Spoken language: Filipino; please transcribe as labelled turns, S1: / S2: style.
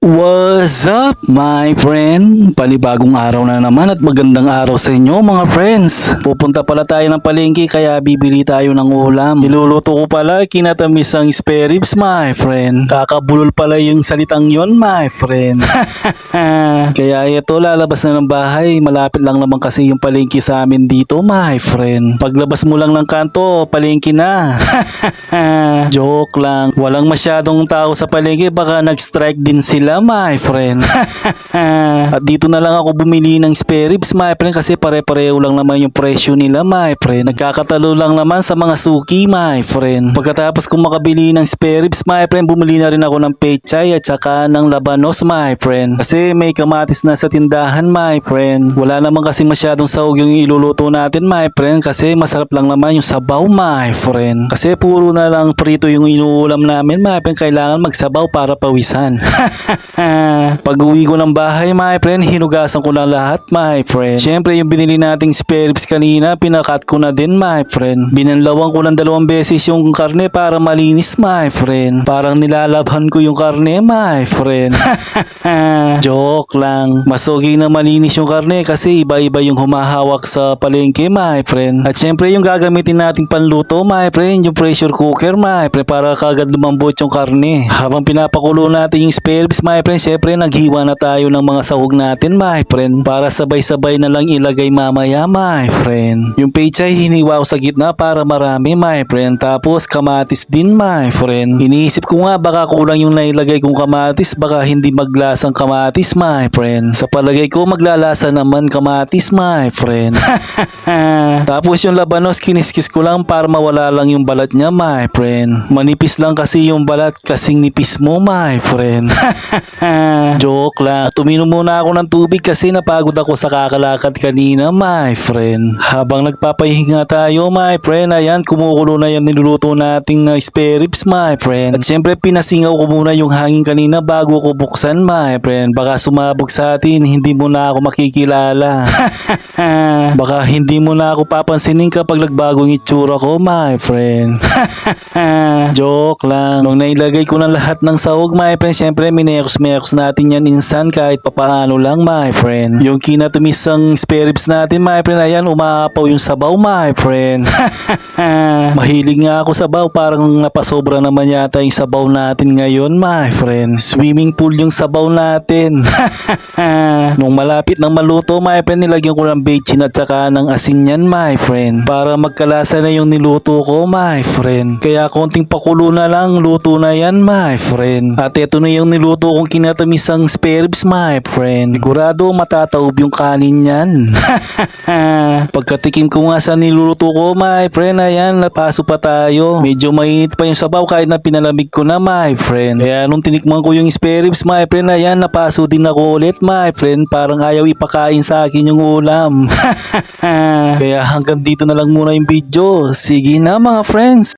S1: What's up, my friend? Panibagong araw na naman at magandang araw sa inyo, mga friends. Pupunta pala tayo ng palengke kaya bibili tayo ng ulam. Niluluto ko pala kinatamis ang spare ribs, my friend. Kakabulol pala yung salitang yon, my friend. Kaya ito, lalabas na ng bahay. Malapit lang naman kasi yung palengke sa amin dito, my friend. Paglabas mo lang ng kanto, palengke na. Joke lang. Walang masyadong tao sa palengke, baka nag-strike din sila, my friend. At dito na lang ako bumili ng spare ribs, my friend, kasi pare-pareho lang naman yung presyo nila, my friend. Nagkakatalo lang naman sa mga suki, my friend. Pagkatapos kong makabili ng spare ribs, my friend, bumili na rin ako ng pechay at saka ng labanos, my friend. Kasi may kamatis na sa tindahan, my friend. Wala naman kasi masyadong sahog yung iluluto natin, my friend, kasi masarap lang naman yung sabaw, my friend. Kasi puro na lang prito yung inuulam namin, my friend. Kailangan magsabaw para pawisan. Pag uwi ko ng bahay, my friend, hinugasan ko na lahat, my friend. Syempre, yung binili nating spare ribs kanina, pinakat ko na din, my friend. Binanlawan ko ng 2 beses yung karne para malinis, my friend. Parang nilalabhan ko yung karne, my friend. Joke lang. Mas okay na malinis yung karne kasi iba-iba yung humahawak sa palengke, my friend. At syempre, yung gagamitin nating panluto, my friend, yung pressure cooker, my friend, para kagad lumambot yung karne. Habang pinapakulo natin yung spare ribs, my friend, syempre naghiwa na tayo ng mga sahog natin, my friend, para sabay-sabay na lang ilagay mamaya, my friend. Yung pechay hiniwa ko sa gitna para marami, my friend. Tapos kamatis din, my friend. Iniisip ko nga baka kulang yung nailagay kong kamatis, baka hindi maglasang kamatis, my friend. Sa palagay ko maglalasa naman kamatis, my friend. Tapos yung labanos kiniskis ko lang para mawala lang yung balat niya, my friend. Manipis lang kasi yung balat kasing nipis mo, my friend. Joke lang. Tuminom muna ako ng tubig kasi napagod ako sa kakalakad kanina, my friend. Habang nagpapahinga tayo, my friend, ayan, kumukulo na yung niluluto nating spare ribs, my friend. At syempre, pinasingaw ko muna yung hangin kanina bago ko buksan, my friend. Baka sumabog sa atin, hindi mo na ako makikilala. Baka hindi mo na ako papansinin kapag nagbagong itsura ko, my friend. Joke lang. Nung nailagay ko na lahat ng sahog, my friend, syempre, minekos-mekos natin yan insan kahit papaano lang, my friend. Yung kinatumisang spare ribs natin, my friend, ayan, umaapaw yung sabaw, my friend. Mahilig nga ako sabaw, parang napasobra naman yata yung sabaw natin ngayon, my friend. Swimming pool yung sabaw natin. Nung malapit ng maluto, my friend, nilagyan ko ng bechin at saka ng asin yan, my friend, para magkalasa na yung niluto ko, my friend. Kaya konting pakulo na lang, luto na yan, my friend. At eto na yung niluto kong kinatamisang spare ribs, my friend. Sigurado matataob yung kanin yan. Pagkatikim ko nga sa niluluto ko, my friend, ayan, napaso pa tayo. Medyo mainit pa yung sabaw kahit na pinalamig ko na, my friend. Kaya nung tinikman ko yung spare ribs, my friend, ayan, napaso din ako ulit, my friend. Parang ayaw ipakain sa akin yung ulam. Kaya hanggang dito na lang muna yung video. Sige na, mga friends.